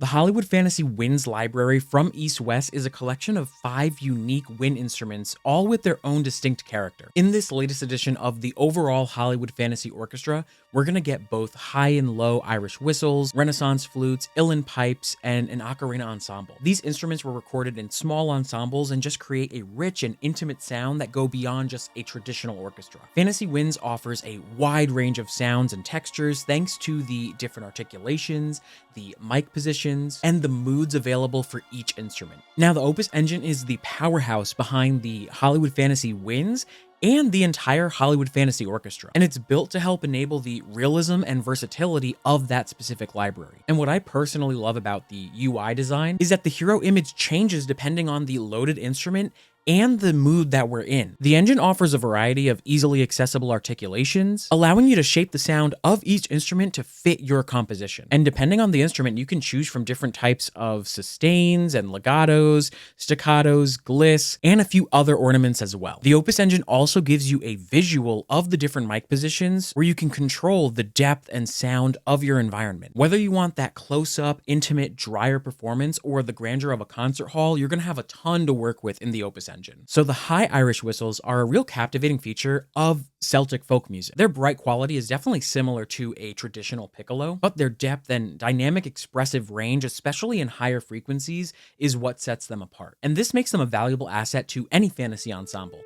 The Hollywood Fantasy Winds Library from East West is a collection of 5 unique wind instruments, all with their own distinct character. In this latest edition of the overall Hollywood Fantasy Orchestra, we're gonna get both high and low Irish whistles, Renaissance flutes, Uilleann pipes, and an ocarina ensemble. These instruments were recorded in small ensembles and just create a rich and intimate sound that go beyond just a traditional orchestra. Fantasy Winds offers a wide range of sounds and textures thanks to the different articulations, the mic positions, and the moods available for each instrument. Now, the Opus Engine is the powerhouse behind the Hollywood Fantasy Winds and the entire Hollywood Fantasy Orchestra, and it's built to help enable the realism and versatility of that specific library. And what I personally love about the UI design is that the hero image changes depending on the loaded instrument and the mood that we're in. The engine offers a variety of easily accessible articulations, allowing you to shape the sound of each instrument to fit your composition. And depending on the instrument, you can choose from different types of sustains and legatos, staccatos, gliss, and a few other ornaments as well. The Opus Engine also gives you a visual of the different mic positions where you can control the depth and sound of your environment. Whether you want that close-up, intimate, drier performance or the grandeur of a concert hall, you're gonna have a ton to work with in the Opus Engine. So the high Irish whistles are a real captivating feature of Celtic folk music. Their bright quality is definitely similar to a traditional piccolo, but their depth and dynamic expressive range, especially in higher frequencies, is what sets them apart. And this makes them a valuable asset to any fantasy ensemble.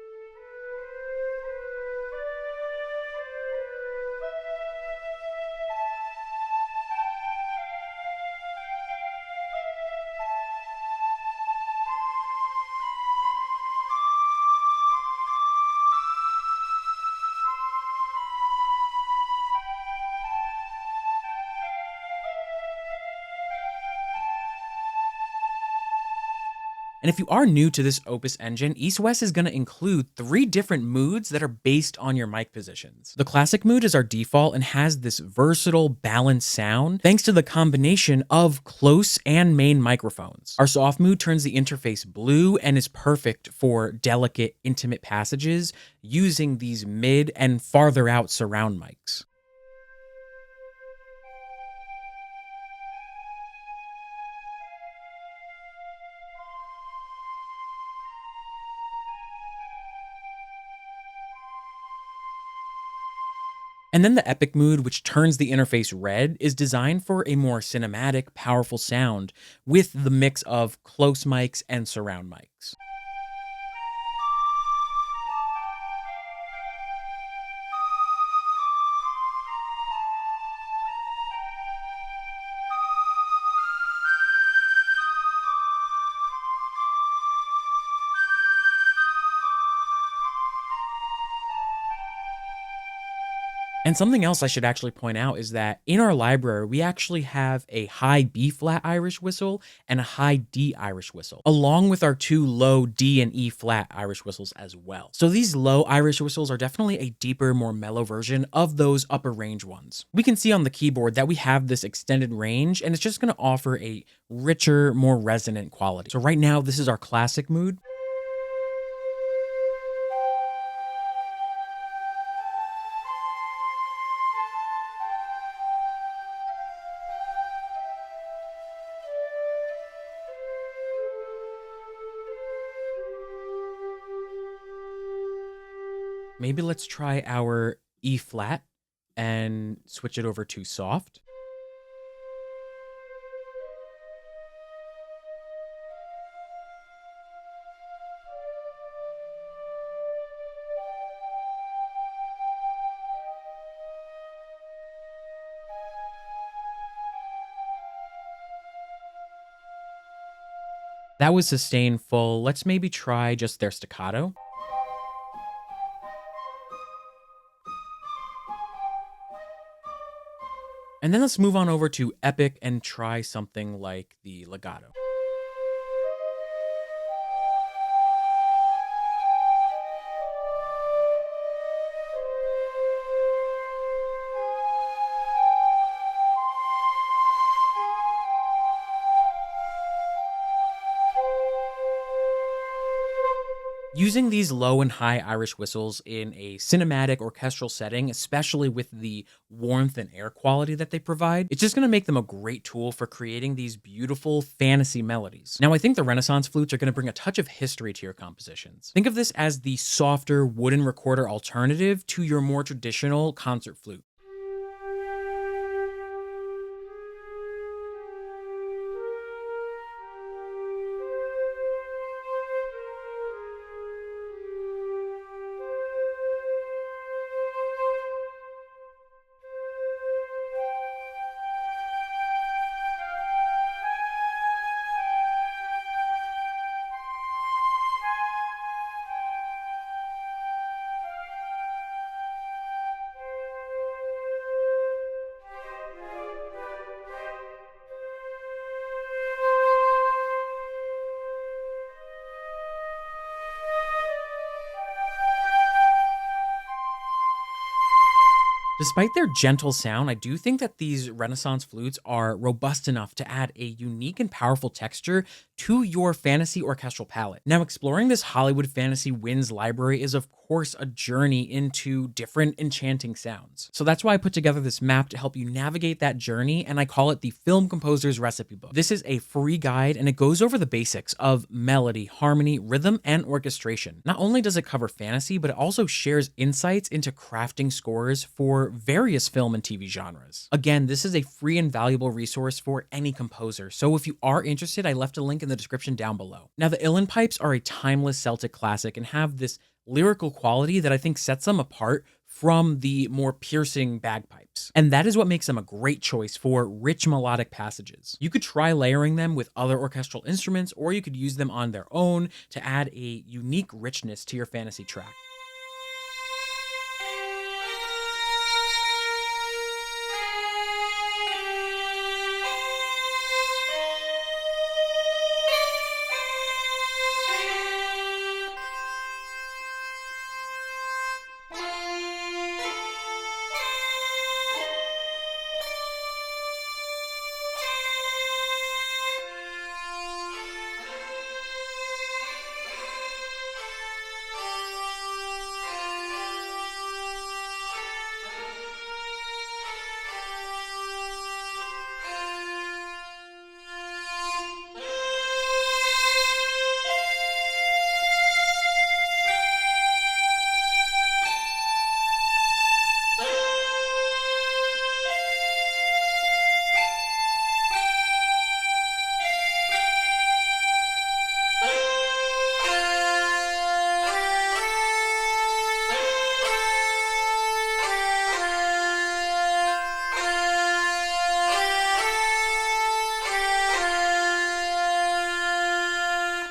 And if you are new to this Opus Engine, East West is going to include 3 different moods that are based on your mic positions. The classic mood is our default and has this versatile, balanced sound thanks to the combination of close and main microphones. Our soft mood turns the interface blue and is perfect for delicate, intimate passages using these mid and farther out surround mics. And then the epic mood, which turns the interface red, is designed for a more cinematic, powerful sound with the mix of close mics and surround mics. And something else I should actually point out is that in our library, we actually have a high B flat Irish whistle and a high D Irish whistle, along with our 2 low D and E flat Irish whistles as well. So these low Irish whistles are definitely a deeper, more mellow version of those upper range ones. We can see on the keyboard that we have this extended range, and it's just going to offer a richer, more resonant quality. So right now, this is our classic mood. Maybe let's try our E flat and switch it over to soft. That was sustained full. Let's maybe try just their staccato. And then let's move on over to epic and try something like the legato. Using these low and high Irish whistles in a cinematic orchestral setting, especially with the warmth and air quality that they provide, it's just going to make them a great tool for creating these beautiful fantasy melodies. Now, I think the Renaissance flutes are going to bring a touch of history to your compositions. Think of this as the softer wooden recorder alternative to your more traditional concert flute. Despite their gentle sound, I do think that these Renaissance flutes are robust enough to add a unique and powerful texture to your fantasy orchestral palette. Now, exploring this Hollywood fantasy winds library is, of course, a journey into different enchanting sounds. So that's why I put together this map to help you navigate that journey, and I call it the Film Composer's Recipe Book. This is a free guide, and it goes over the basics of melody, harmony, rhythm, and orchestration. Not only does it cover fantasy, but it also shares insights into crafting scores for various film and TV genres. Again, this is a free and valuable resource for any composer, so if you are interested, I left a link in the description down below. Now, the Uilleann Pipes are a timeless Celtic classic and have this lyrical quality that I think sets them apart from the more piercing bagpipes. And that is what makes them a great choice for rich melodic passages. You could try layering them with other orchestral instruments, or you could use them on their own to add a unique richness to your fantasy track.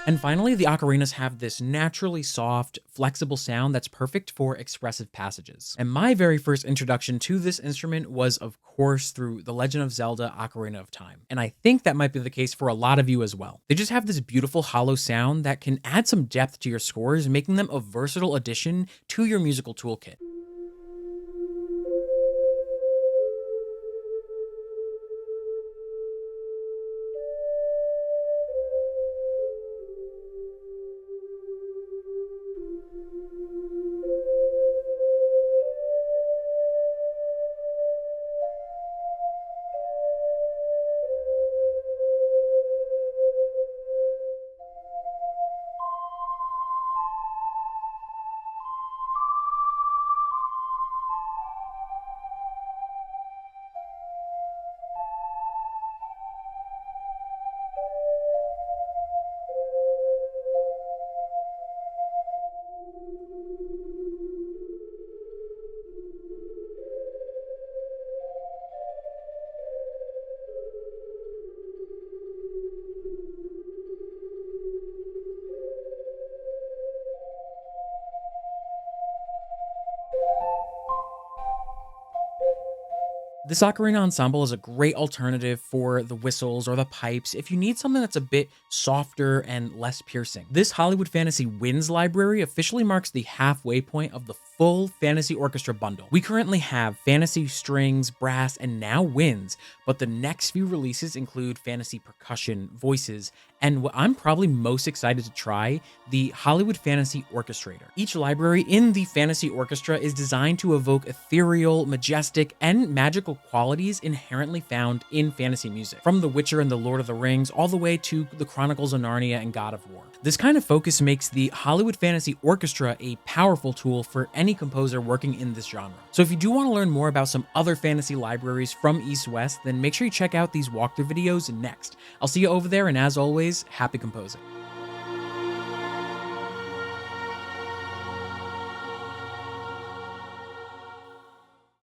And finally, the ocarinas have this naturally soft, flexible sound that's perfect for expressive passages. And my very first introduction to this instrument was, of course, through The Legend of Zelda: Ocarina of Time. And I think that might be the case for a lot of you as well. They just have this beautiful hollow sound that can add some depth to your scores, making them a versatile addition to your musical toolkit. This ocarina ensemble is a great alternative for the whistles or the pipes if you need something that's a bit softer and less piercing. This Hollywood Fantasy Winds library officially marks the halfway point of the full fantasy orchestra bundle. We currently have fantasy strings, brass, and now winds, but the next few releases include fantasy percussion, voices, and what I'm probably most excited to try, the Hollywood Fantasy Orchestrator. Each library in the Fantasy Orchestra is designed to evoke ethereal, majestic, and magical qualities inherently found in fantasy music, from The Witcher and The Lord of the Rings all the way to The Chronicles of Narnia and God of War. This kind of focus makes the Hollywood Fantasy Orchestra a powerful tool for any composer working in this genre. So if you do want to learn more about some other fantasy libraries from East West, then make sure you check out these walkthrough videos next. I'll see you over there, and as always, happy composing.